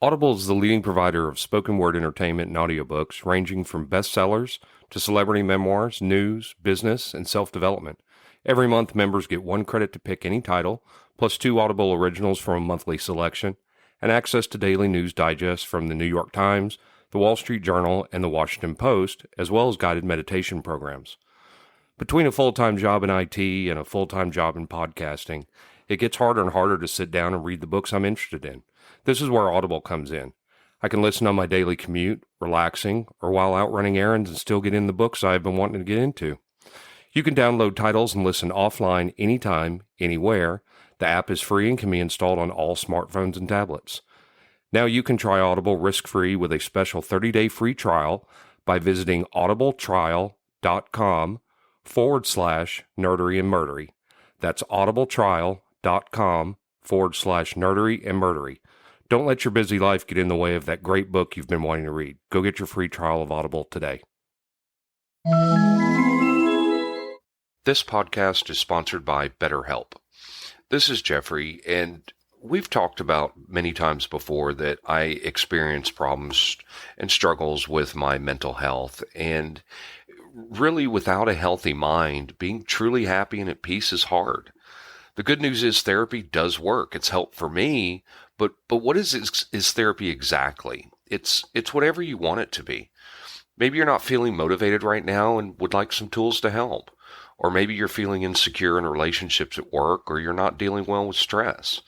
Audible is the leading provider of spoken word entertainment and audiobooks, ranging from bestsellers to celebrity memoirs, news, business, and self-development. Every month, members get 1 credit to pick any title, plus 2 Audible originals from a monthly selection, and access to daily news digests from the New York Times, the Wall Street Journal, and the Washington Post, as well as guided meditation programs. Between a full-time job in IT and a full-time job in podcasting, it gets harder and harder to sit down and read the books I'm interested in. This is where Audible comes in. I can listen on my daily commute, relaxing, or while out running errands and still get in the books I've been wanting to get into. You can download titles and listen offline anytime, anywhere. The app is free and can be installed on all smartphones and tablets. Now you can try Audible risk-free with a special 30-day free trial by visiting audibletrial.com/nerdery and murdery. That's audibletrial.com/nerdery and murdery. Don't let your busy life get in the way of that great book you've been wanting to read. Go get your free trial of Audible today. This podcast is sponsored by BetterHelp. This is Geoffrey, and we've talked about many times before that I experience problems and struggles with my mental health, and really without a healthy mind, being truly happy and at peace is hard. The good news is therapy does work. It's helped for me, but what is therapy exactly? It's whatever you want it to be. Maybe you're not feeling motivated right now and would like some tools to help. Or maybe you're feeling insecure in relationships at work, or you're not dealing well with stress.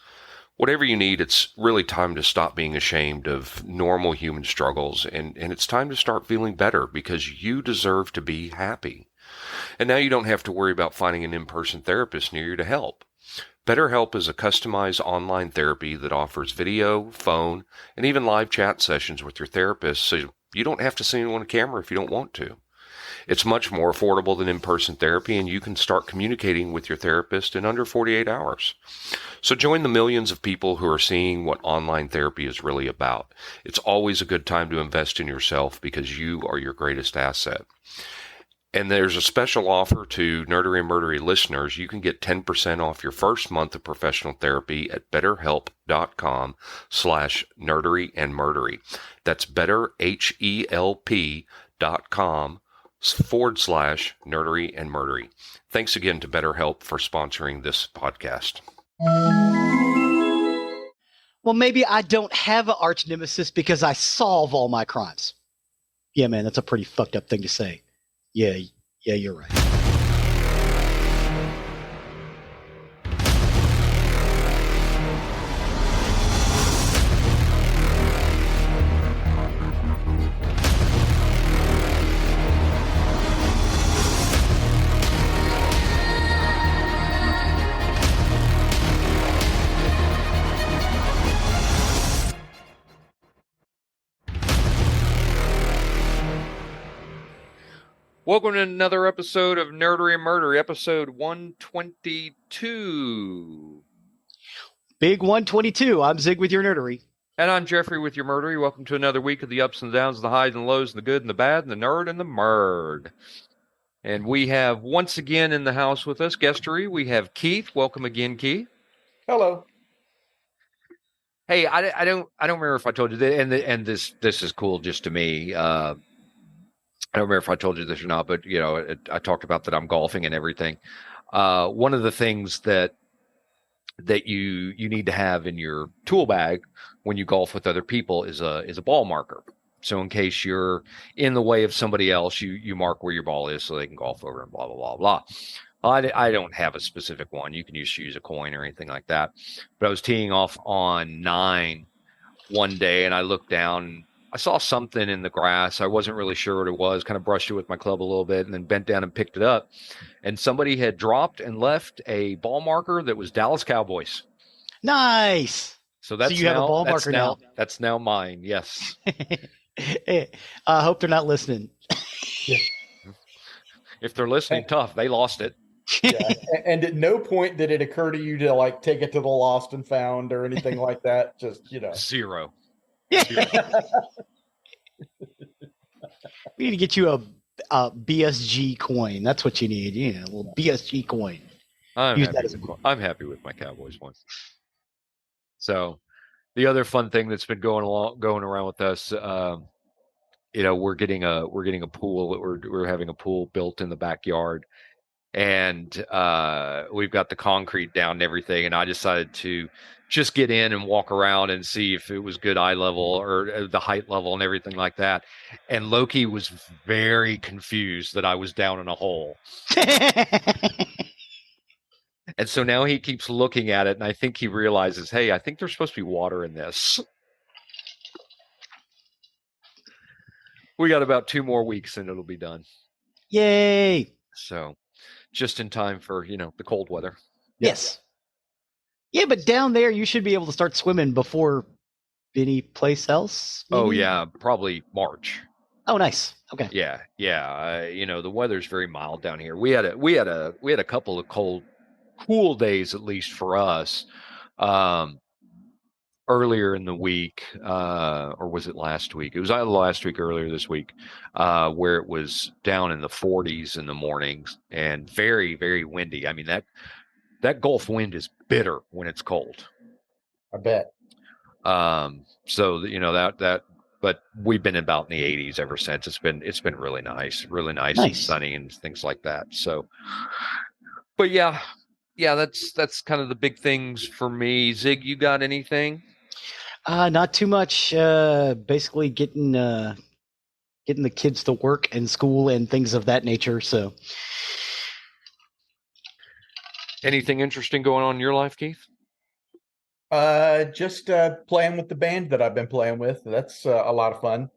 Whatever you need, it's really time to stop being ashamed of normal human struggles, and it's time to start feeling better because you deserve to be happy. And now you don't have to worry about finding an in-person therapist near you to help. BetterHelp is a customized online therapy that offers video, phone, and even live chat sessions with your therapist, so you don't have to see anyone on camera if you don't want to. It's much more affordable than in-person therapy, and you can start communicating with your therapist in under 48 hours. So join the millions of people who are seeing what online therapy is really about. It's always a good time to invest in yourself because you are your greatest asset. And there's a special offer to Nerdery and Murdery listeners. You can get 10% off your first month of professional therapy at betterhelp.com/nerdery and murdery. That's betterhelp.com/nerdery and murdery. Thanks again to BetterHelp for sponsoring this podcast. Well, maybe I don't have an arch nemesis because I solve all my crimes. Yeah, man, that's a pretty fucked up thing to say. Yeah, you're right. Welcome to another episode of Nerdery and Murder, episode 122. Big 122. I'm Zig with your nerdery. And I'm Geoffrey with your murdery. Welcome to another week of the ups and downs, the highs and lows, and the good and the bad, and the nerd and the murd. And we have once again in the house with us, guestery, we have Keith. Welcome again, Keith. Hello. Hey, I don't remember if I told you that, and this is cool just to me. I don't remember if I told you this or not, but I talked about that I'm golfing and everything. One of the things that you need to have in your tool bag when you golf with other people is a ball marker. So in case you're in the way of somebody else, you mark where your ball is so they can golf over and blah blah blah blah. I don't have a specific one. You can just use a coin or anything like that. But I was teeing off on 9 one day, and I looked down. I saw something in the grass. I wasn't really sure what it was, kind of brushed it with my club a little bit and then bent down and picked it up. And somebody had dropped and left a ball marker that was Dallas Cowboys. Nice. So you have a ball marker now. That's now mine, yes. I hope they're not listening. If they're listening, tough. They lost it. Yeah. And at no point did it occur to you to take it to the lost and found or anything like that. Just, Zero. We need to get you a BSG coin. That's what you need. A little BSG coin. I'm happy with my Cowboys one. So, The other fun thing that's been going around with us, we're getting a pool. We're having a pool built in the backyard, and we've got the concrete down and everything. And I decided to just get in and walk around and see if it was good eye level or the height level and everything like that. And Loki was very confused that I was down in a hole. And so now he keeps looking at it, and I think he realizes, hey, I think there's supposed to be water in this. We got about 2 more weeks and it'll be done. Yay! So just in time for, the cold weather. Yes. Yeah, but down there you should be able to start swimming before any place else. Maybe? Oh yeah, probably March. Oh, nice. Okay. Yeah. The weather's very mild down here. We had a couple of cool days, at least for us, earlier in the week, or was it last week? It was either last week or earlier this week, where it was down in the 40s in the mornings and very, very windy. I mean, that Gulf wind is bitter when it's cold. I bet. So that, but we've been about in the 80s ever since. It's been really nice and sunny and things like that. So, but yeah, that's kind of the big things for me. Zig, you got anything? Not too much. Basically getting the kids to work and school and things of that nature. So, anything interesting going on in your life, Keith? Just playing with the band that I've been playing with. That's a lot of fun.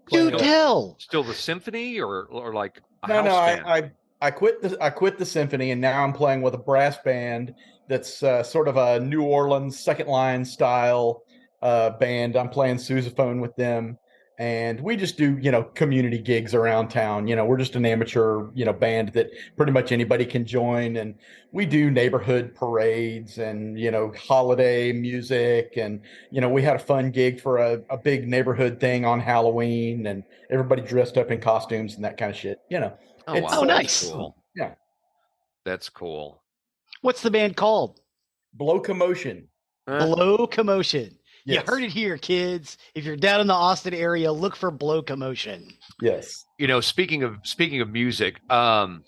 Do tell. Still the symphony or like a no, house band? I quit the symphony, and now I'm playing with a brass band that's sort of a New Orleans second line style band. I'm playing sousaphone with them, and we just do community gigs around town. We're just an amateur band that pretty much anybody can join, and we do neighborhood parades and holiday music, and we had a fun gig for a big neighborhood thing on Halloween, and everybody dressed up in costumes and that kind of shit. Oh, wow. Oh, nice. Cool. Yeah. That's cool. What's the band called? Blow Commotion. Blow Commotion. Yes. You heard it here, kids. If you're down in the Austin area, look for Blow Commotion. Yes. Speaking of music, one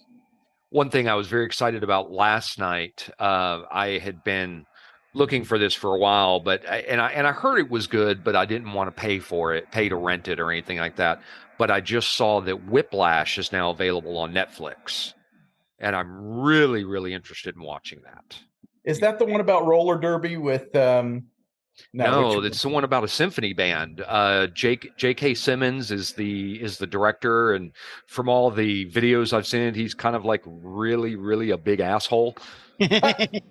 thing I was very excited about last night, I had been looking for this for a while, but I heard it was good, but I didn't want to pay to rent it or anything like that. But I just saw that Whiplash is now available on Netflix, and I'm really, really interested in watching that. Is that the one about roller derby with? No, it's the one about a symphony band. J.K. Simmons is the director, and from all the videos I've seen, he's kind of like really, really a big asshole. J.K.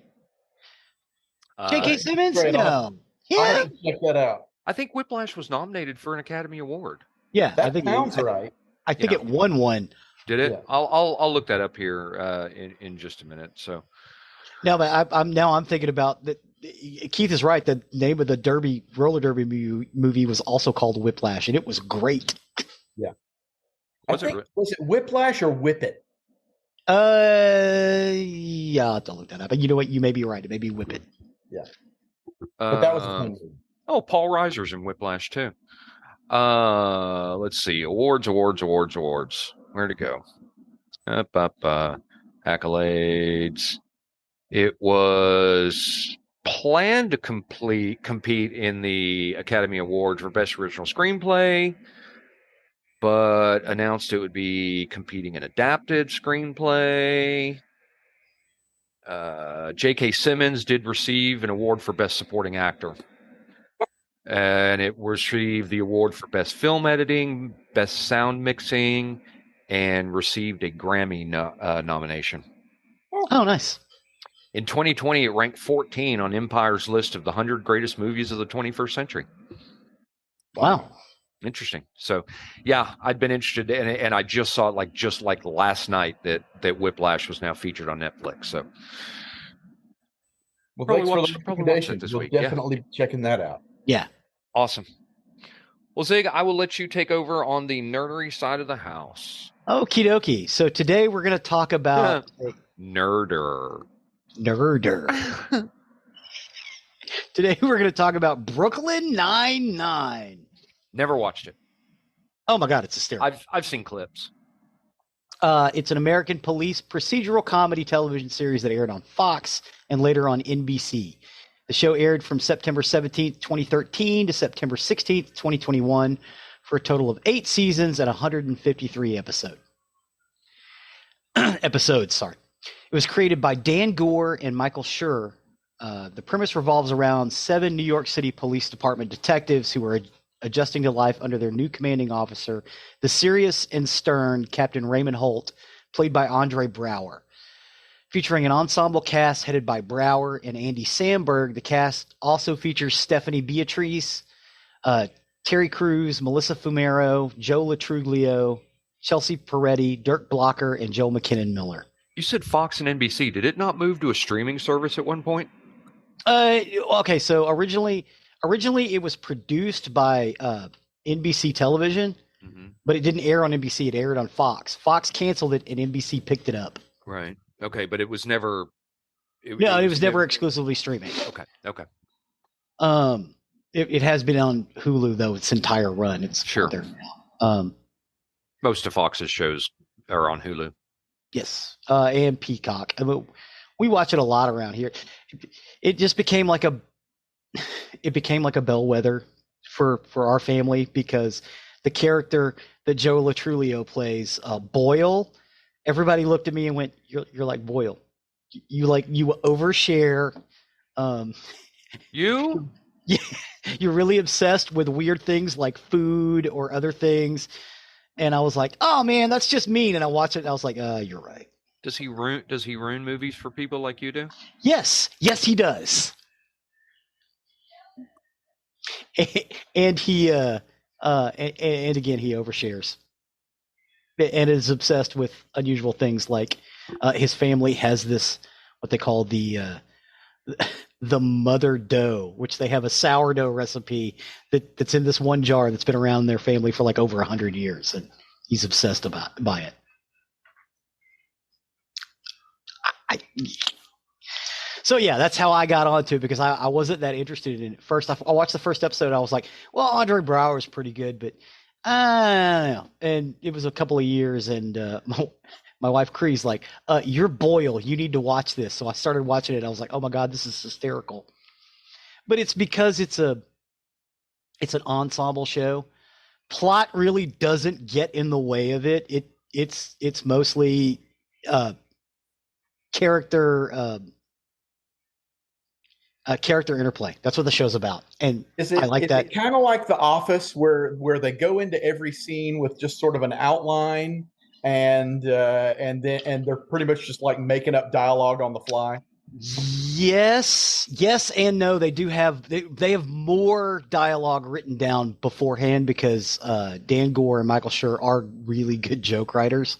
Simmons? No. Yeah. I'll have to check that out. I think Whiplash was nominated for an Academy Award. Yeah, that sounds right. I think it won one. Did it? Yeah. I'll look that up here in just a minute. So. No, but I'm thinking about that. Keith is right. The name of the roller derby movie was also called Whiplash, and it was great. Yeah. Was it Whiplash or Whip It? Yeah, I'll have to look that up. But you know what? You may be right. It may be Whip It. Yeah. But that was a fun movie. Oh, Paul Reiser's in Whiplash too. Let's see. Awards. Where'd it go? Accolades. It was planned to compete in the Academy Award for Best Original Screenplay, but announced it would be competing in Adapted Screenplay. J.K. Simmons did receive an award for Best Supporting Actor. And it received the award for Best Film Editing, Best Sound Mixing, and received a Grammy nomination. Oh, nice. In 2020, it ranked 14 on Empire's list of the 100 greatest movies of the 21st century. Wow. Interesting. So, yeah, I'd been interested in it, and I just saw it just like last night that Whiplash was now featured on Netflix. So, well, thanks for the recommendation. This we'll week. Definitely be checking that out. Yeah. Awesome. Well, Zig, I will let you take over on the nerdery side of the house. Okie dokie. So today we're going to talk about Nerder. Today we're going to talk about Brooklyn Nine-Nine. Never watched it. Oh my God, it's hysterical. I've seen clips. It's an American police procedural comedy television series that aired on Fox and later on NBC. The show aired from September 17th, 2013 to September 16th, 2021 for a total of 8 seasons and 153 episodes. It was created by Dan Gore and Michael Schur. The premise revolves around 7 New York City Police Department detectives who are adjusting to life under their new commanding officer, the serious and stern Captain Raymond Holt, played by Andre Braugher. Featuring an ensemble cast headed by Braugher and Andy Samberg, the cast also features Stephanie Beatrice, Terry Crews, Melissa Fumero, Joe Latruglio, Chelsea Peretti, Dirk Blocker, and Joel McKinnon Miller. You said Fox and NBC. Did it not move to a streaming service at one point? Okay, so originally it was produced by NBC Television, but it didn't air on NBC. It aired on Fox. Fox canceled it, and NBC picked it up. Right. Okay, but it was never. It was never exclusively streaming. Okay. It has been on Hulu though its entire run. It's sure there now. Most of Fox's shows are on Hulu. Yes, and Peacock. I mean, we watch it a lot around here. It just became like a bellwether for our family because the character that Joe Latruglio plays, Boyle, everybody looked at me and went, "You're like Boyle. You overshare. You? You're really obsessed with weird things like food or other things." And I was like, "Oh man, that's just mean." And I watched it and I was like, "You're right." Does he ruin movies for people like you do? Yes, he does. And he and again he overshares. And is obsessed with unusual things like his family has this what they call the mother dough, which they have a sourdough recipe that's in this one jar that's been around their family for like over 100 years, and he's obsessed by it. So yeah, that's how I got onto it because I wasn't that interested in it. First, I watched the first episode. I was like, well, Andre Braugher is pretty good, but I don't know. And it was a couple of years, and my wife Cree's like, "You're Boyle. You need to watch this." So I started watching it. I was like, "Oh my God, this is hysterical!" But it's because it's an ensemble show. Plot really doesn't get in the way of it. It's mostly character interplay. That's what the show's about, and I like that. Is it kind of like The Office, where they go into every scene with just sort of an outline, and they're pretty much just like making up dialogue on the fly? Yes, and no. They do have they have more dialogue written down beforehand because Dan Gore and Michael Schur are really good joke writers.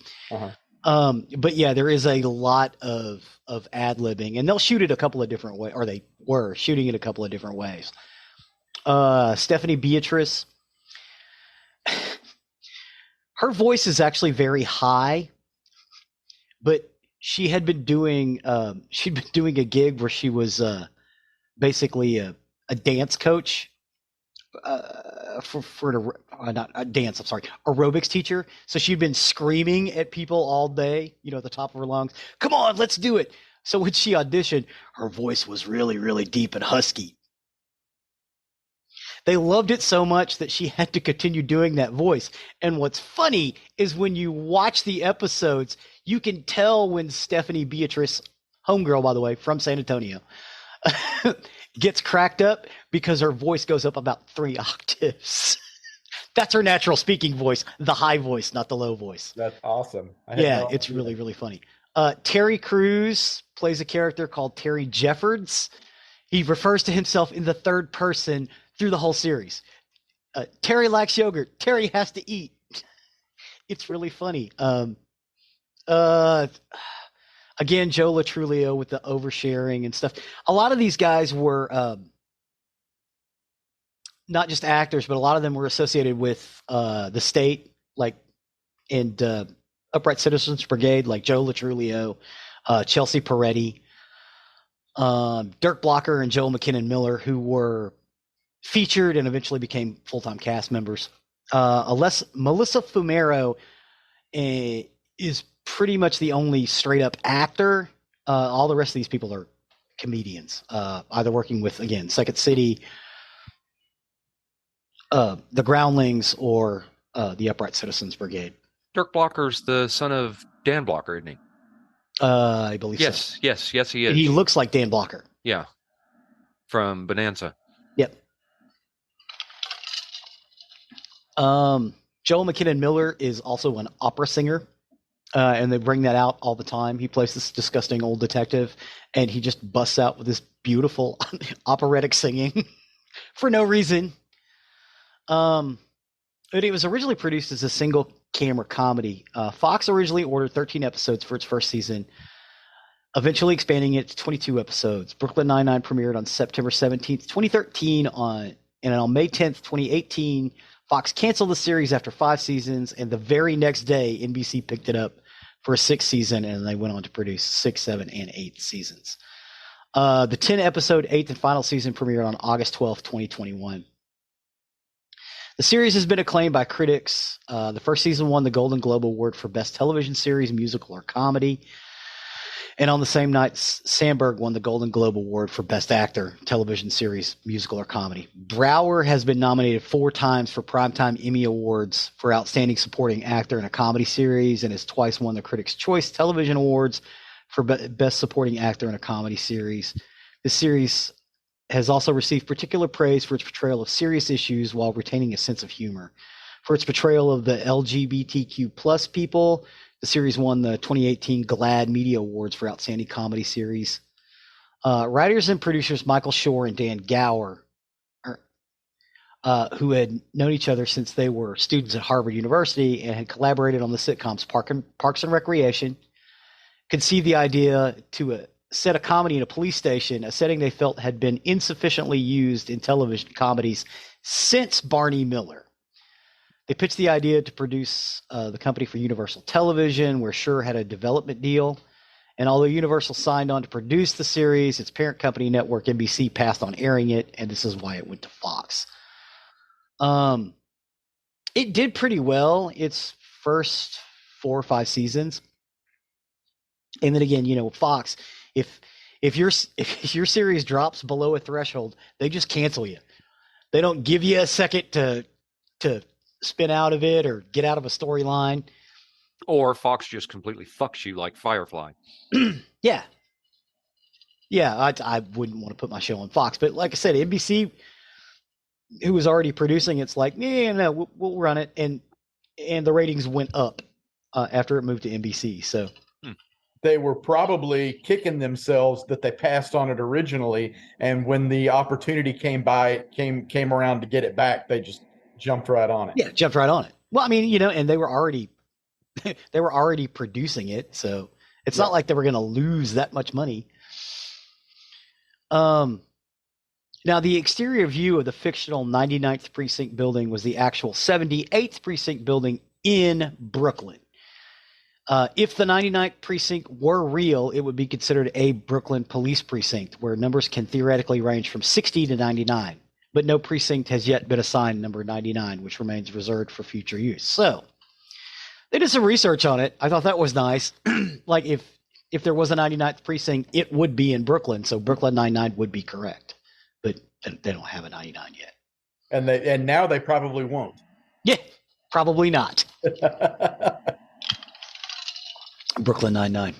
But yeah, there is a lot of ad-libbing, and they'll shoot it a couple of different ways, or they were shooting it a couple of different ways. Stephanie Beatrice, her voice is actually very high, but she had been doing she'd been doing a gig where she was basically a dance coach not a dance, I'm sorry, aerobics teacher. So she'd been screaming at people all day, at the top of her lungs, "Come on, let's do it." So when she auditioned, her voice was really, really deep and husky. They loved it so much that she had to continue doing that voice. And what's funny is when you watch the episodes, you can tell when Stephanie Beatrice, homegirl, by the way, from San Antonio, gets cracked up because her voice goes up about 3 octaves. That's her natural speaking voice, the high voice, not the low voice. That's awesome. It's really, really funny. Terry Crews plays a character called Terry Jeffords. He refers to himself in the third person through the whole series. Terry likes yogurt. Terry has to eat. It's really funny. Again, Joe Latruglio with the oversharing and stuff. A lot of these guys were not just actors, but a lot of them were associated with the state, like and Upright Citizens Brigade, like Joe Latruglio, Chelsea Peretti. Dirk Blocker and Joel McKinnon Miller, who were featured and eventually became full-time cast members. Melissa Fumero is pretty much the only straight-up actor. All the rest of these people are comedians, either working with, again, Second City, the Groundlings, or the Upright Citizens Brigade. Dirk Blocker's the son of Dan Blocker, isn't he? I believe so. Yes, he is. He looks like Dan Blocker. Yeah, from Bonanza. Yep. Joel McKinnon Miller is also an opera singer, and they bring that out all the time. He plays this disgusting old detective, and he just busts out with this beautiful operatic singing for no reason. But it was originally produced as a single camera comedy. Fox originally ordered 13 episodes for its first season, eventually expanding it to 22 episodes. Brooklyn Nine-Nine premiered on September 17th, 2013, and on May 10th, 2018, Fox canceled the series after 5 seasons, and the very next day, NBC picked it up for a 6th season, and they went on to produce 6, 7, and 8 seasons. The 10-episode 8th and final season premiered on August 12th, 2021. The series has been acclaimed by critics. The first season won the Golden Globe Award for Best Television Series, Musical, or Comedy. And on the same night, Sandberg won the Golden Globe Award for Best Actor, Television Series, Musical, or Comedy. Brower has been nominated 4 times for Primetime Emmy Awards for Outstanding Supporting Actor in a Comedy Series, and has twice won the Critics' Choice Television Awards for Best Supporting Actor in a Comedy Series. This series has also received particular praise for its portrayal of serious issues while retaining a sense of humor. For its portrayal of the LGBTQ plus people, the series won the 2018 GLAAD Media Awards for Outstanding Comedy Series. Writers and producers Michael Shore and Dan Gower, who had known each other since they were students at Harvard University and had collaborated on the sitcoms Parks and Recreation, conceived the idea to set a comedy in a police station, a setting they felt had been insufficiently used in television comedies since Barney Miller. They pitched the idea to produce the company for Universal Television, where Schur had a development deal. And although Universal signed on to produce the series, its parent company network, NBC, passed on airing it, and this is why it went to Fox. It did pretty well its first 4 or 5 seasons. And then again, Fox, if your series drops below a threshold, they just cancel you. They don't give you a second to spin out of it or get out of a storyline. Or Fox just completely fucks you like Firefly. Yeah. I wouldn't want to put my show on Fox, but like I said, NBC, who was already producing, it's like, no, we'll run it, and the ratings went up after it moved to NBC. So they were probably kicking themselves that they passed on it originally, and when the opportunity came around to get it back, they just jumped right on it. Yeah, jumped right on it. Well, I mean, and they were already producing it, so it's not like they were going to lose that much money. Now, the exterior view of the fictional 99th Precinct building was the actual 78th Precinct building in Brooklyn. If the 99th Precinct were real, it would be considered a Brooklyn police precinct, where numbers can theoretically range from 60 to 99. But no precinct has yet been assigned number 99, which remains reserved for future use. So they did some research on it. I thought that was nice. Like if there was a 99th precinct, it would be in Brooklyn. So Brooklyn 99 would be correct. But they don't have a 99 yet. And now they probably won't. Yeah, probably not. Brooklyn Nine-Nine.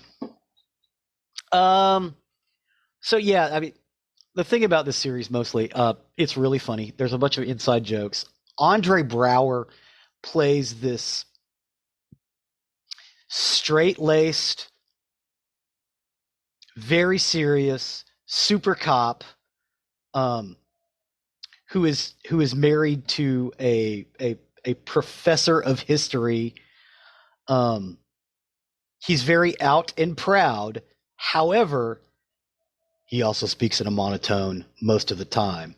So yeah, I mean, the thing about this series mostly, it's really funny. There's a bunch of inside jokes. Andre Brower plays this straight-laced, very serious super cop, who is married to a professor of history. He's very out and proud. However, he also speaks in a monotone most of the time.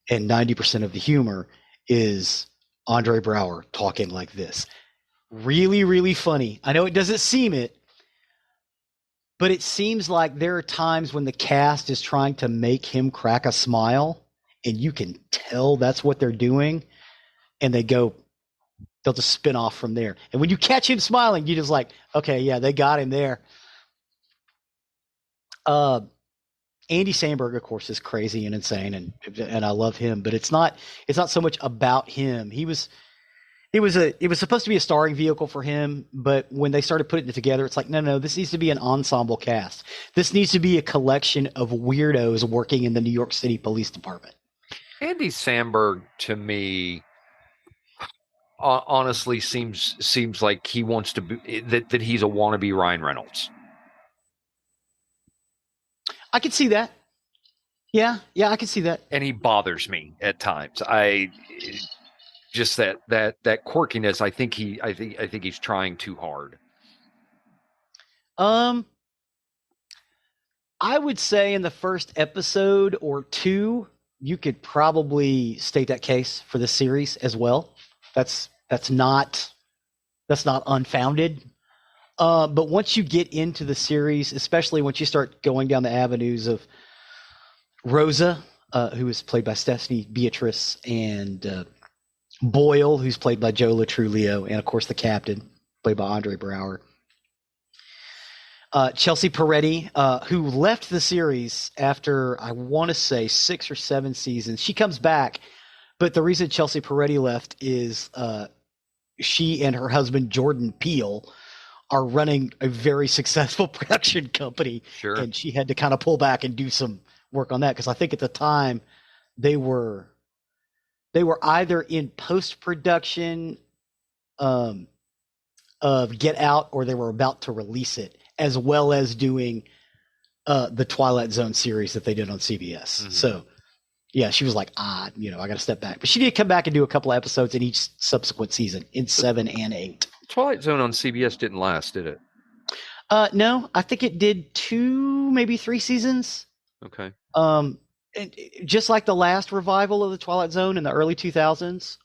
And 90% of the humor is Andre Brower talking like this. Really, really funny. I know it doesn't seem it, But it seems like there are times when the cast is trying to make him crack a smile, and you can tell that's what they're doing, and they'll just spin off from there. And when you catch him smiling, you just like, okay, yeah, they got him there. Andy Samberg, of course, is crazy and insane, and I love him, but it's not so much about him. It was supposed to be a starring vehicle for him, but when they started putting it together, it's like, no, this needs to be an ensemble cast. This needs to be a collection of weirdos working in the New York City Police Department. Andy Samberg, to me, honestly seems like he wants to be that he's a wannabe Ryan Reynolds. I can see that. Yeah, I can see that. And he bothers me at times. Just that quirkiness. I think he's trying too hard. I would say in the first episode or two, you could probably state that case for this series as well. That's not unfounded. But once you get into the series, especially once you start going down the avenues of Rosa, who is played by Stephanie Beatrice, and Boyle, who's played by Joe Latrulio, and of course the captain, played by Andre Braugher. Chelsea Peretti, who left the series after, I want to say, 6 or 7 seasons. She comes back, but the reason Chelsea Peretti left is she and her husband, Jordan Peele, are running a very successful production company. Sure. And she had to kind of pull back and do some work on that, because I think at the time they were either in post-production of Get Out, or they were about to release it, as well as doing the Twilight Zone series that they did on CBS. Mm-hmm. So, yeah, she was like, I got to step back. But she did come back and do a couple of episodes in each subsequent season, in 7 and 8. Twilight Zone on CBS didn't last, did it? No, I think it did 2, maybe 3 seasons. Okay. And just like the last revival of the Twilight Zone in the early 2000s.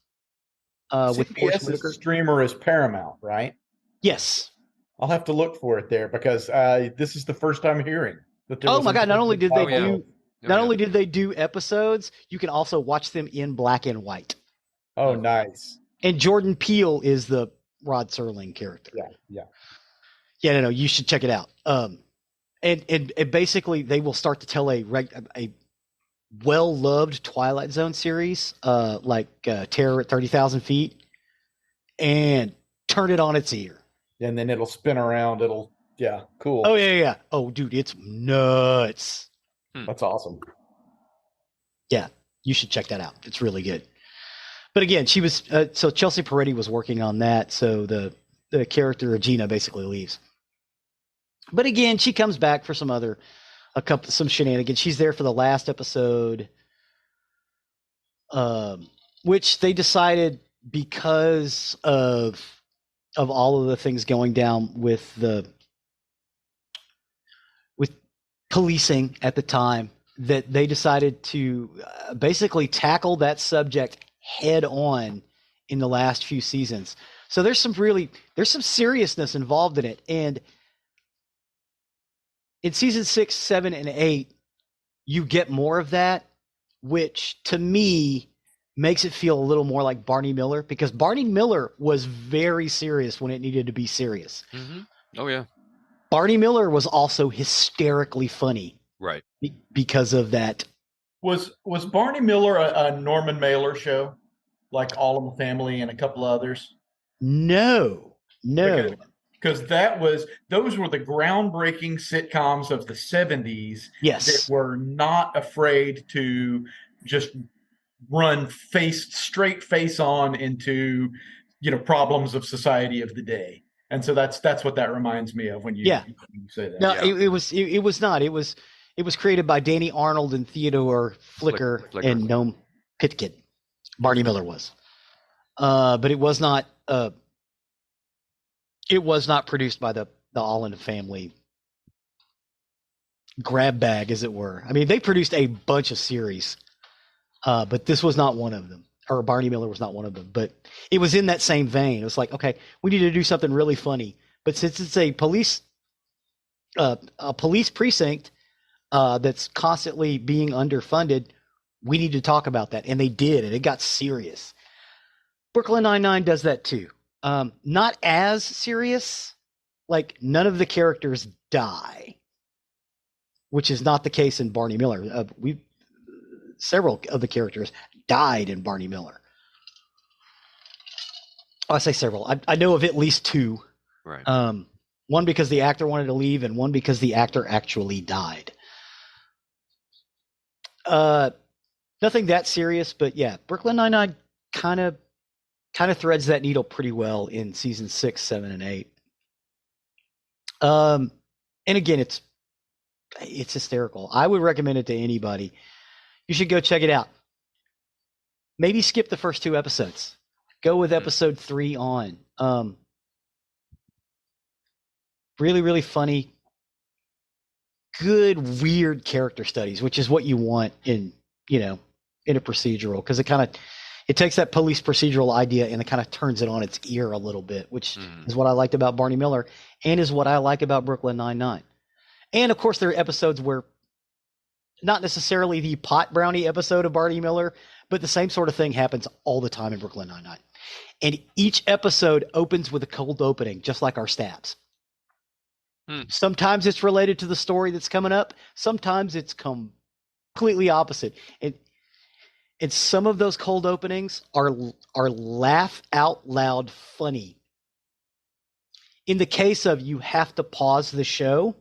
With CBS's streamer is Paramount, right? Yes. I'll have to look for it there, because this is the first time hearing that. Oh my God! Not only did they do episodes, you can also watch them in black and white. Oh, nice! And Jordan Peele is the Rod Serling character. Yeah. No, you should check it out. And basically they will start to tell a well-loved Twilight Zone series, like Terror at 30,000 Feet, and turn it on its ear. And then it'll spin around. Cool. Oh, yeah. Oh, dude, it's nuts. That's awesome. Yeah, you should check that out. It's really good. But again, she was so Chelsea Peretti was working on that, so the character of Gina basically leaves. But again, she comes back for some shenanigans. She's there for the last episode, which they decided, because of all of the things going down with policing at the time, that they decided to basically tackle that subject head on in the last few seasons. So there's some seriousness involved in it. And in season 6, 7, and 8, you get more of that, which to me makes it feel a little more like Barney Miller, because Barney Miller was very serious when it needed to be serious. Mm-hmm. Oh, yeah. Barney Miller was also hysterically funny. Right. Because of that. Was Barney Miller a Norman Mailer show, like All in the Family and a couple of others? No. Because those were the groundbreaking sitcoms of the 70s. Yes. That were not afraid to just run straight face on into, problems of society of the day. And so that's what that reminds me of when you say that. No, it was not. It was created by Danny Arnold and Theodore Flicker and Noam Pitkin. Barney Miller was. But it was not produced by the All in the Family grab bag, as it were. I mean, they produced a bunch of series, but this was not one of them. Or Barney Miller was not one of them. But it was in that same vein. It was like, okay, we need to do something really funny. But since it's a police a police precinct that's constantly being underfunded. We need to talk about that, and they did, and it got serious. Brooklyn Nine-Nine does that too. Not as serious. Like, none of the characters die, which is not the case in Barney Miller. Several of the characters died in Barney Miller. I say several. I know of at least two. Right. One because the actor wanted to leave, and one because the actor actually died. Nothing that serious, but yeah, Brooklyn Nine-Nine kind of threads that needle pretty well in season 6, 7, and 8. And again, it's hysterical. I would recommend it to anybody. You should go check it out. Maybe skip the first 2 episodes. Go with episode 3 on. Really, really funny. Good, weird character studies, which is what you want in a procedural, because it takes that police procedural idea and it kind of turns it on its ear a little bit, which is what I liked about Barney Miller and is what I like about Brooklyn Nine-Nine. And of course, there are episodes where not necessarily the pot brownie episode of Barney Miller, but the same sort of thing happens all the time in Brooklyn Nine-Nine. And each episode opens with a cold opening, just like our stabs. Sometimes it's related to the story that's coming up. Sometimes it's completely opposite. And some of those cold openings are laugh out loud funny. In the case of, you have to pause the show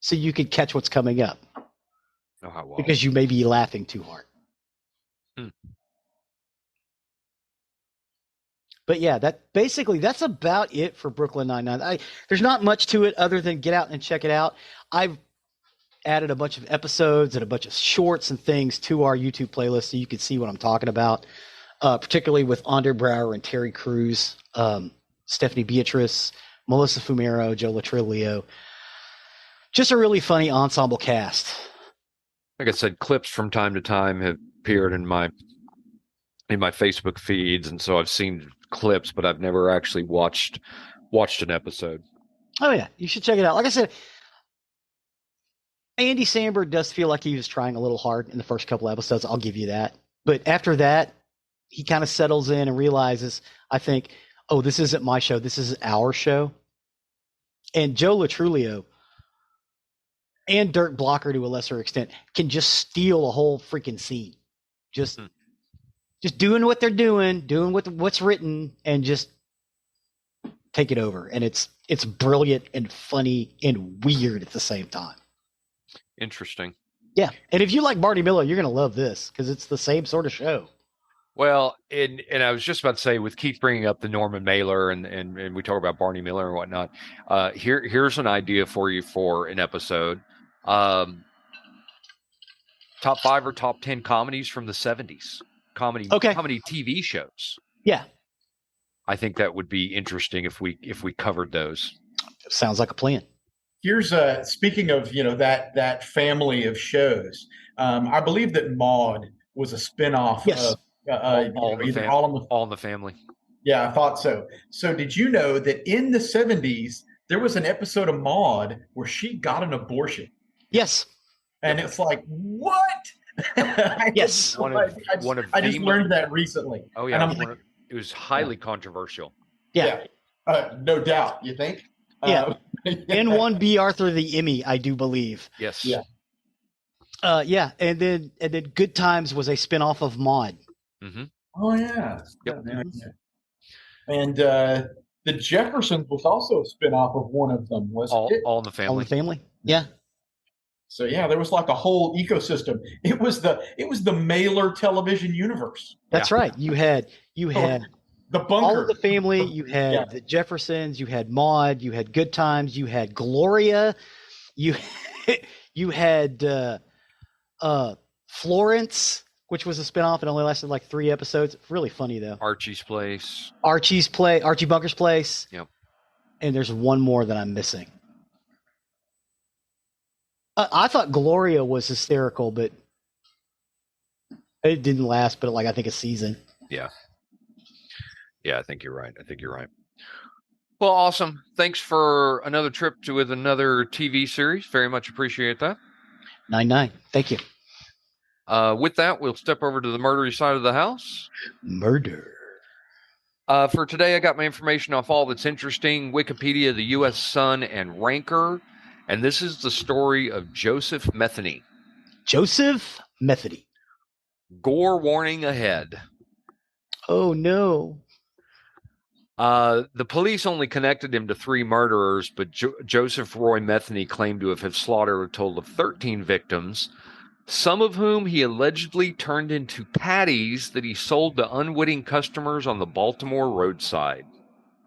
so you can catch what's coming up. Because you may be laughing too hard. But yeah, that's about it for Brooklyn Nine-Nine. There's not much to it other than get out and check it out. I've added a bunch of episodes and a bunch of shorts and things to our YouTube playlist so you can see what I'm talking about, particularly with Andre Brower and Terry Crews, Stephanie Beatrice, Melissa Fumero, Joe Latrilio. Just a really funny ensemble cast. Like I said, clips from time to time have appeared in my Facebook feeds, and so I've seen clips, but I've never actually watched an episode. Oh yeah, you should check it out. Like I said, Andy Samberg does feel like he was trying a little hard in the first couple episodes. I'll give you that. But after that, he kind of settles in and realizes, I think, oh, this isn't my show. This is our show. And Joe Latrilio and Dirk Blocker, to a lesser extent, can just steal a whole freaking scene. Just doing what they're doing what's written, and just take it over. And it's brilliant and funny and weird at the same time. Interesting. Yeah. And if you like Barney Miller, you're going to love this, because it's the same sort of show. Well, and I was just about to say, with Keith bringing up the Norman Mailer and we talk about Barney Miller and whatnot, here's an idea for you for an episode. Top 5 or top 10 comedies from the 70s. Comedy TV shows. Yeah. I think that would be interesting if we covered those. Sounds like a plan. Here's speaking of that family of shows. I believe that Maude was a spinoff Yes. of All in the Family. Yeah, I thought so. So did you know that in the 70s there was an episode of Maude where she got an abortion? Yes. And it's like, what? Yes. I just learned that recently. Oh yeah, and it was highly controversial. Yeah. No doubt. You think? Yeah. And won B. Arthur the Emmy, I do believe. Yes. Yeah. Yeah. And then Good Times was a spinoff of Maude. Mm-hmm. Oh yeah. Yep. And the Jeffersons was also a spinoff of one of them, wasn't it? All in the Family. All in the Family. Yeah. So yeah, there was like a whole ecosystem. It was the Mailer television universe. That's right. You had the bunker, All of the Family. You had the Jeffersons. You had Maude. You had Good Times. You had Gloria. You had Florence, which was a spinoff and only lasted like 3 episodes. Really funny though. Archie's Place. Archie Bunker's Place. Yep. And there's one more that I'm missing. I thought Gloria was hysterical, but it didn't last but like I think a season. Yeah. Yeah, I think you're right. Well, awesome. Thanks for another trip with another TV series. Very much appreciate that. 9-9. Thank you. With that, we'll step over to the murdery side of the house. Murder. For today, I got my information off All That's Interesting, Wikipedia, the U.S. Sun, and Ranker. And this is the story of Joseph Metheny. Joseph Metheny. Gore warning ahead. Oh, no. The police only connected him to 3 murderers, but Joseph Roy Metheny claimed to have slaughtered a total of 13 victims, some of whom he allegedly turned into patties that he sold to unwitting customers on the Baltimore roadside.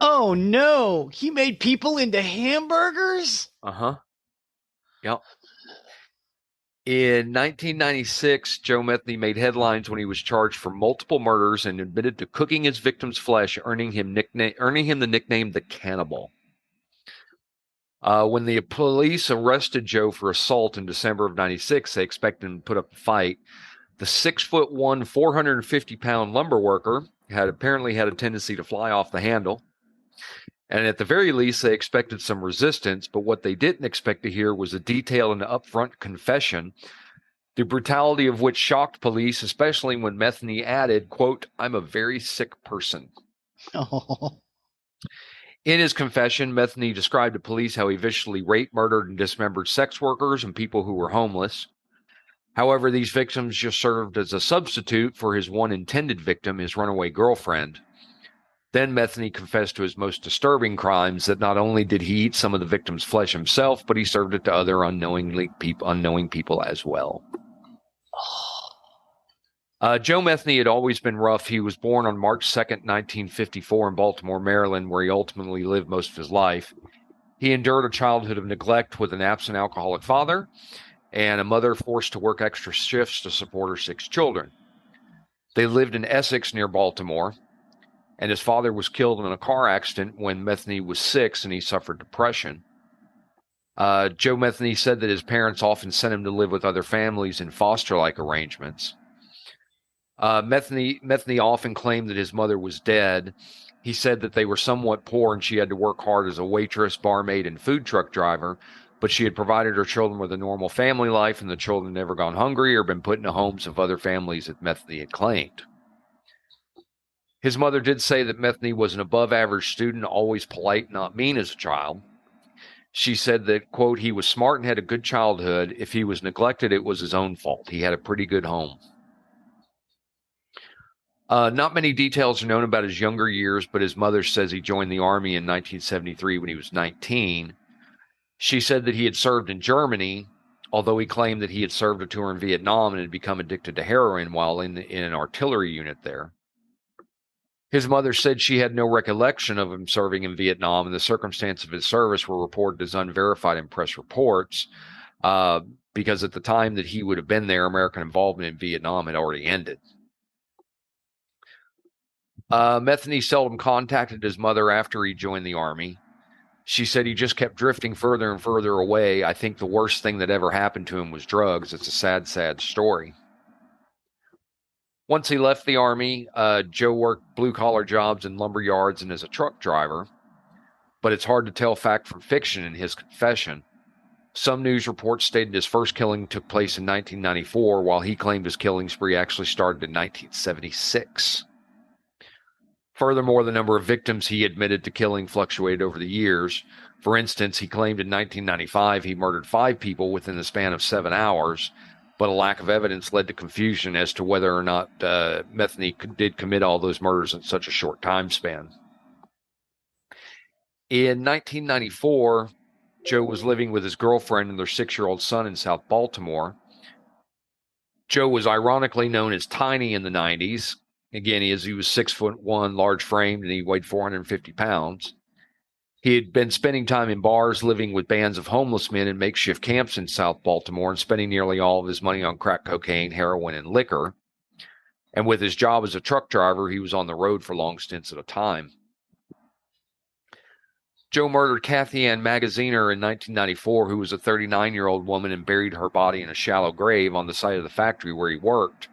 Oh, no. He made people into hamburgers? Uh-huh. Yep. In 1996, Joe Metheny made headlines when he was charged for multiple murders and admitted to cooking his victims' flesh, earning him the nickname the Cannibal. When the police arrested Joe for assault in December of 96, they expected him to put up a fight. The 6'1", 450-pound lumber worker had apparently had a tendency to fly off the handle. And at the very least, they expected some resistance, but what they didn't expect to hear was a detailed and upfront confession, the brutality of which shocked police, especially when Metheny added, quote, "I'm a very sick person." Oh. In his confession, Metheny described to police how he viciously raped, murdered, and dismembered sex workers and people who were homeless. However, these victims just served as a substitute for his one intended victim, his runaway girlfriend. Then Metheny confessed to his most disturbing crimes, that not only did he eat some of the victims' flesh himself, but he served it to other unknowing people as well. Joe Metheny had always been rough. He was born on March 2nd, 1954 in Baltimore, Maryland, where he ultimately lived most of his life. He endured a childhood of neglect with an absent alcoholic father and a mother forced to work extra shifts to support her 6 children. They lived in Essex near Baltimore, and his father was killed in a car accident when Metheny was 6 and he suffered depression. Joe Metheny said that his parents often sent him to live with other families in foster-like arrangements. Metheny often claimed that his mother was dead. He said that they were somewhat poor and she had to work hard as a waitress, barmaid, and food truck driver, but she had provided her children with a normal family life, and the children had never gone hungry or been put into homes of other families that Metheny had claimed. His mother did say that Metheny was an above-average student, always polite, not mean as a child. She said that, quote, "he was smart and had a good childhood. If he was neglected, it was his own fault. He had a pretty good home." Not many details are known about his younger years, but his mother says he joined the Army in 1973 when he was 19. She said that he had served in Germany, although he claimed that he had served a tour in Vietnam and had become addicted to heroin while in an artillery unit there. His mother said she had no recollection of him serving in Vietnam, and the circumstances of his service were reported as unverified in press reports, because at the time that he would have been there, American involvement in Vietnam had already ended. Metheny seldom contacted his mother after he joined the Army. She said he just kept drifting further and further away. I think the worst thing that ever happened to him was drugs. It's a sad, sad story. Once he left the Army, Joe worked blue-collar jobs in lumber yards and as a truck driver, but it's hard to tell fact from fiction in his confession. Some news reports stated his first killing took place in 1994, while he claimed his killing spree actually started in 1976. Furthermore, the number of victims he admitted to killing fluctuated over the years. For instance, he claimed in 1995 he murdered 5 people within the span of 7 hours, but a lack of evidence led to confusion as to whether or not Metheny did commit all those murders in such a short time span. In 1994, Joe was living with his girlfriend and their 6-year-old son in South Baltimore. Joe was ironically known as Tiny in the 90s. Again, he was 6'1", large framed, and he weighed 450 pounds. He had been spending time in bars, living with bands of homeless men in makeshift camps in South Baltimore, and spending nearly all of his money on crack cocaine, heroin, and liquor. And with his job as a truck driver, he was on the road for long stints at a time. Joe murdered Kathy Ann Magaziner in 1994, who was a 39-year-old woman, and buried her body in a shallow grave on the site of the factory where he worked.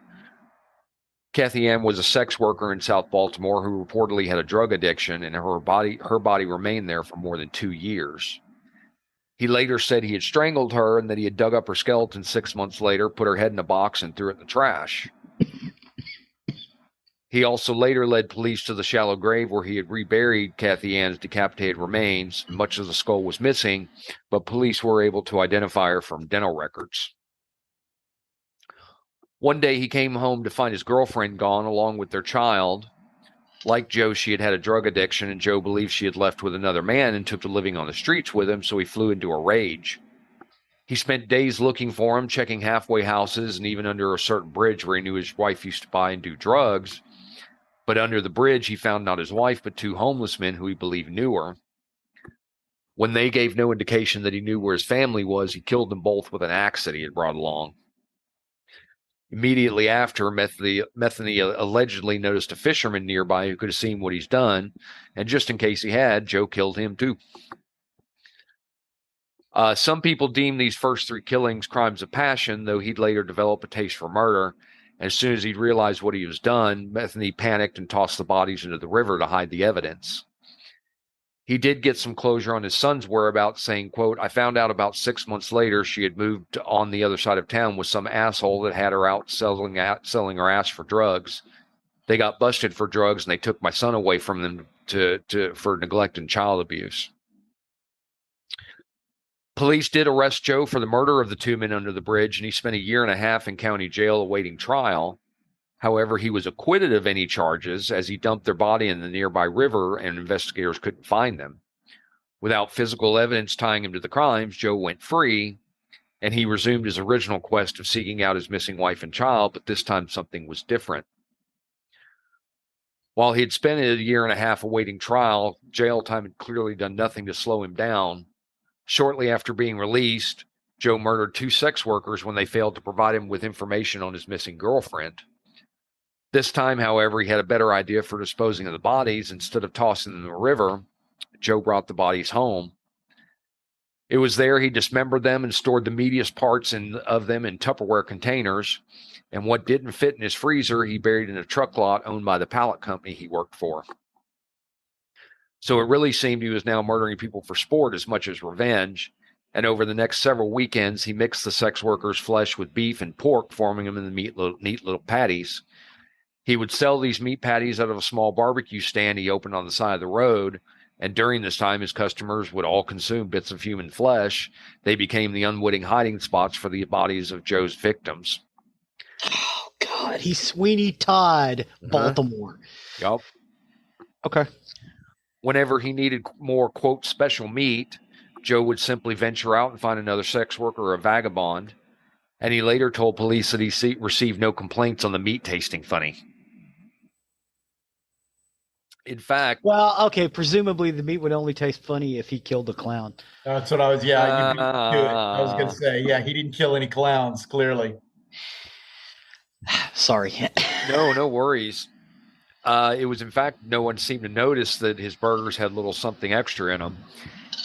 Kathy Ann was a sex worker in South Baltimore who reportedly had a drug addiction, and her body remained there for more than 2 years. He later said he had strangled her and that he had dug up her skeleton 6 months later, put her head in a box, and threw it in the trash. He also later led police to the shallow grave where he had reburied Kathy Ann's decapitated remains. Much of the skull was missing, but police were able to identify her from dental records. One day he came home to find his girlfriend gone along with their child. Like Joe, she had had a drug addiction, and Joe believed she had left with another man and took to living on the streets with him, so he flew into a rage. He spent days looking for him, checking halfway houses and even under a certain bridge where he knew his wife used to buy and do drugs. But under the bridge, he found not his wife, but 2 homeless men who he believed knew her. When they gave no indication that he knew where his family was, he killed them both with an axe that he had brought along. Immediately after, Metheny allegedly noticed a fisherman nearby who could have seen what he's done, and just in case he had, Joe killed him too. Some people deem these first 3 killings crimes of passion, though he'd later develop a taste for murder. As soon as he'd realized what he was done, Metheny panicked and tossed the bodies into the river to hide the evidence. He did get some closure on his son's whereabouts, saying, quote, "I found out about 6 months later she had moved on the other side of town with some asshole that had her out selling her ass for drugs. They got busted for drugs, and they took my son away from them for neglect and child abuse." Police did arrest Joe for the murder of the 2 men under the bridge, and he spent 1.5 years in county jail awaiting trial. However, he was acquitted of any charges as he dumped their body in the nearby river and investigators couldn't find them. Without physical evidence tying him to the crimes, Joe went free, and he resumed his original quest of seeking out his missing wife and child, but this time something was different. While he had spent 1.5 years awaiting trial, jail time had clearly done nothing to slow him down. Shortly after being released, Joe murdered 2 sex workers when they failed to provide him with information on his missing girlfriend. This time, however, he had a better idea for disposing of the bodies. Instead of tossing them in the river, Joe brought the bodies home. It was there he dismembered them and stored the meatiest parts of them in Tupperware containers, and what didn't fit in his freezer, he buried in a truck lot owned by the pallet company he worked for. So it really seemed he was now murdering people for sport as much as revenge, and over the next several weekends, he mixed the sex workers' flesh with beef and pork, forming them in the neat little patties. He would sell these meat patties out of a small barbecue stand he opened on the side of the road, and during this time, his customers would all consume bits of human flesh. They became the unwitting hiding spots for the bodies of Joe's victims. Oh, God. He's Sweeney Todd, Baltimore. Yup. Okay. Whenever he needed more, quote, special meat, Joe would simply venture out and find another sex worker or a vagabond, and he later told police that he received no complaints on the meat tasting funny. In fact... Well, okay, presumably the meat would only taste funny if he killed a clown. That's what I was, you beat me to it. I was going to say, he didn't kill any clowns, clearly. Sorry. No worries. It was, in fact, no one seemed to notice that his burgers had a little something extra in them.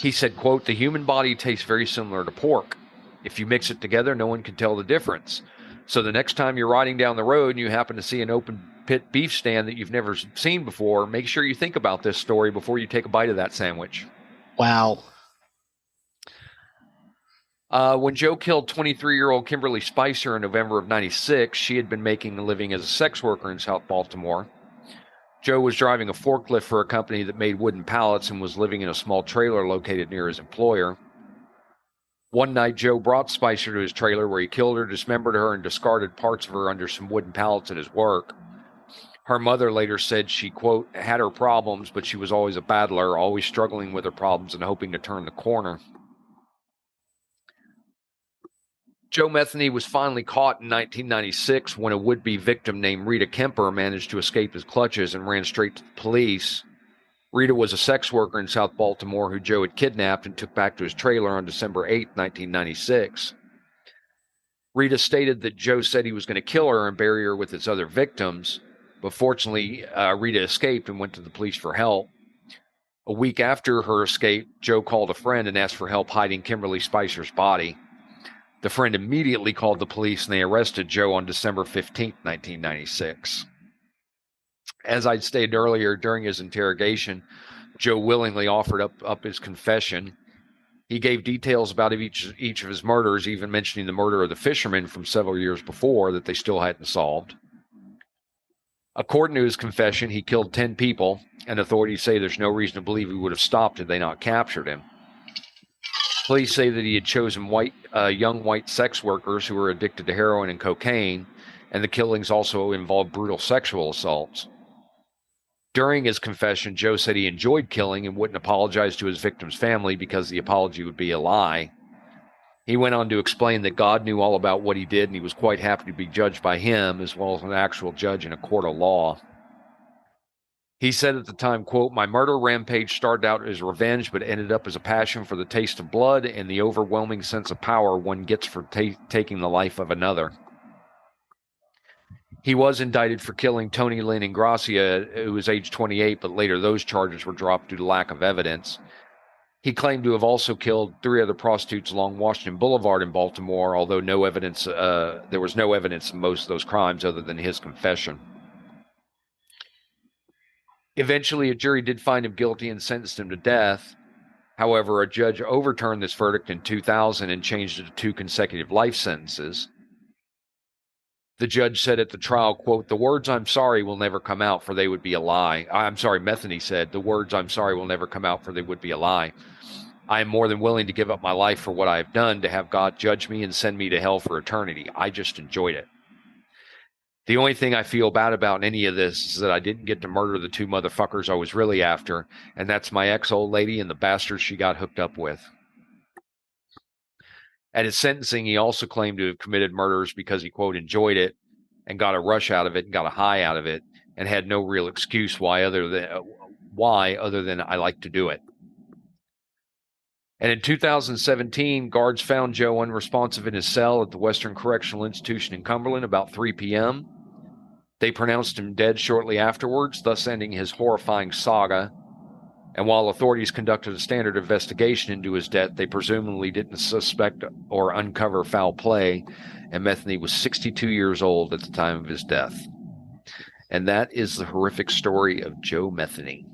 He said, quote, "The human body tastes very similar to pork. If you mix it together, no one can tell the difference. So the next time you're riding down the road and you happen to see an open pit beef stand that you've never seen before, make sure you think about this story before you take a bite of that sandwich." Wow. When Joe killed 23-year-old Kimberly Spicer in November of 96, she had been making a living as a sex worker in South Baltimore. Joe was driving a forklift for a company that made wooden pallets and was living in a small trailer located near his employer. One night, Joe brought Spicer to his trailer where he killed her, dismembered her, and discarded parts of her under some wooden pallets at his work. Her mother later said she, quote, "had her problems, but she was always a battler, always struggling with her problems and hoping to turn the corner." Joe Metheny was finally caught in 1996 when a would-be victim named Rita Kemper managed to escape his clutches and ran straight to the police. Rita was a sex worker in South Baltimore who Joe had kidnapped and took back to his trailer on December 8, 1996. Rita stated that Joe said he was going to kill her and bury her with his other victims, but fortunately, Rita escaped and went to the police for help. A week after her escape, Joe called a friend and asked for help hiding Kimberly Spicer's body. The friend immediately called the police and they arrested Joe on December 15, 1996. As I'd stated earlier, during his interrogation, Joe willingly offered up his confession. He gave details about each of his murders, even mentioning the murder of the fisherman from several years before that they still hadn't solved. According to his confession, he killed 10 people, and authorities say there's no reason to believe he would have stopped had they not captured him. Police say that he had chosen young white sex workers who were addicted to heroin and cocaine, and the killings also involved brutal sexual assaults. During his confession, Joe said he enjoyed killing and wouldn't apologize to his victim's family because the apology would be a lie. He went on to explain that God knew all about what he did, and he was quite happy to be judged by him as well as an actual judge in a court of law. He said at the time, quote, "My murder rampage started out as revenge, but ended up as a passion for the taste of blood and the overwhelming sense of power one gets for taking the life of another." He was indicted for killing Tony Lynn Ingracia, who was age 28, but later those charges were dropped due to lack of evidence. He claimed to have also killed 3 other prostitutes along Washington Boulevard in Baltimore, although there was no evidence of most of those crimes other than his confession. Eventually, a jury did find him guilty and sentenced him to death. However, a judge overturned this verdict in 2000 and changed it to 2 consecutive life sentences. The judge said at the trial, quote, "The words 'I'm sorry' will never come out, for they would be a lie." I'm sorry, Metheny said, "The words 'I'm sorry' will never come out, for they would be a lie. I am more than willing to give up my life for what I have done, to have God judge me and send me to hell for eternity. I just enjoyed it. The only thing I feel bad about in any of this is that I didn't get to murder the 2 motherfuckers I was really after, and that's my ex-old lady and the bastards she got hooked up with." At his sentencing, he also claimed to have committed murders because he, quote, "enjoyed it and got a rush out of it and got a high out of it and had no real excuse why other than I like to do it." And in 2017, guards found Joe unresponsive in his cell at the Western Correctional Institution in Cumberland about 3 p.m. They pronounced him dead shortly afterwards, thus ending his horrifying saga. And while authorities conducted a standard investigation into his death, they presumably didn't suspect or uncover foul play, and Metheny was 62 years old at the time of his death. And that is the horrific story of Joe Metheny.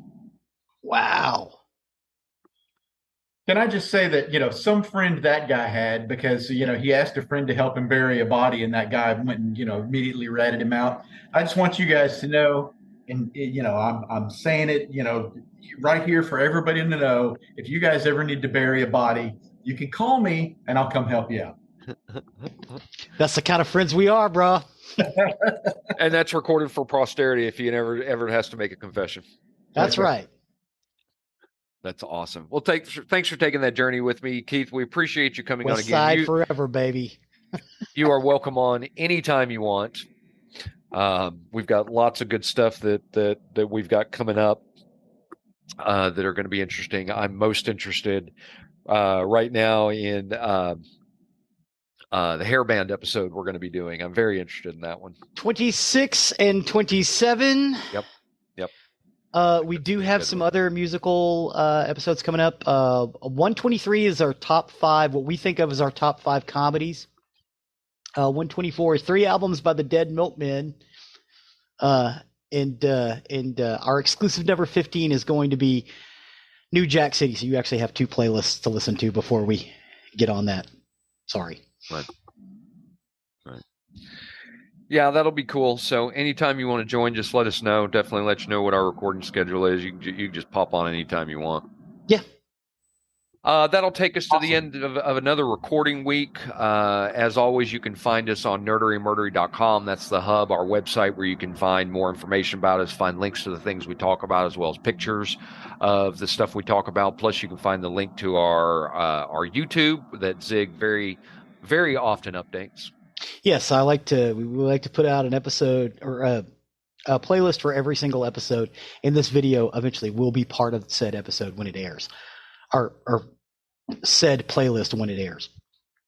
Wow. Can I just say that, some friend that guy had, because, he asked a friend to help him bury a body and that guy went and, immediately ratted him out. I just want you guys to know, and, I'm saying it, right here for everybody to know, if you guys ever need to bury a body, you can call me and I'll come help you out. That's the kind of friends we are, bro. And that's recorded for posterity if he ever has to make a confession. That's right. That's awesome. Well, thanks for taking that journey with me, Keith. We appreciate you coming West on again. Side forever, baby. You are welcome on anytime you want. We've got lots of good stuff that we've got coming up that are going to be interesting. I'm most interested right now in the hairband episode we're going to be doing. I'm very interested in that one. 26 and 27. Yep. We do have some other musical episodes coming up. 123 is our top 5, what we think of as our top 5 comedies. 124 is 3 albums by the Dead Milkmen. And our exclusive number 15 is going to be New Jack City. So you actually have 2 playlists to listen to before we get on that. Sorry. Right. Yeah, that'll be cool. So anytime you want to join, just let us know. Definitely let you know what our recording schedule is. You can just pop on anytime you want. Yeah. That'll take us to the end of another recording week. As always, you can find us on nerderymurdery.com. That's the hub, our website, where you can find more information about us, find links to the things we talk about, as well as pictures of the stuff we talk about. Plus, you can find the link to our YouTube that Zig very, very often updates. Yes, we like to put out an episode or a playlist for every single episode. And this video eventually will be part of said episode when it airs. Or said playlist when it airs.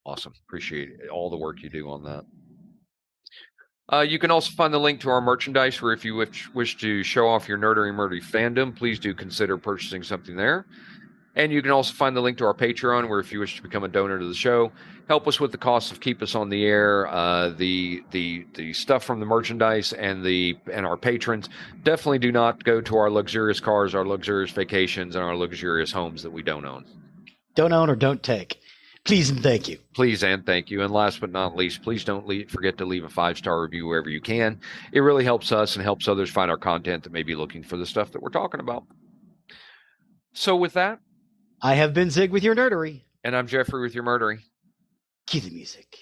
Awesome. Appreciate all the work you do on that. You can also find the link to our merchandise, where if you wish to show off your Nerdery Murdery fandom, please do consider purchasing something there. And you can also find the link to our Patreon, where if you wish to become a donor to the show, help us with the costs of keep us on the air, the stuff from the merchandise and our patrons. Definitely do not go to our luxurious cars, our luxurious vacations, and our luxurious homes that we don't own. Don't own or don't take. Please and thank you. Please and thank you. And last but not least, please don't forget to leave a 5-star review wherever you can. It really helps us and helps others find our content that may be looking for the stuff that we're talking about. So with that, I have been Zig with your nerdery. and I'm Geoffrey with your murdery. Cue the music.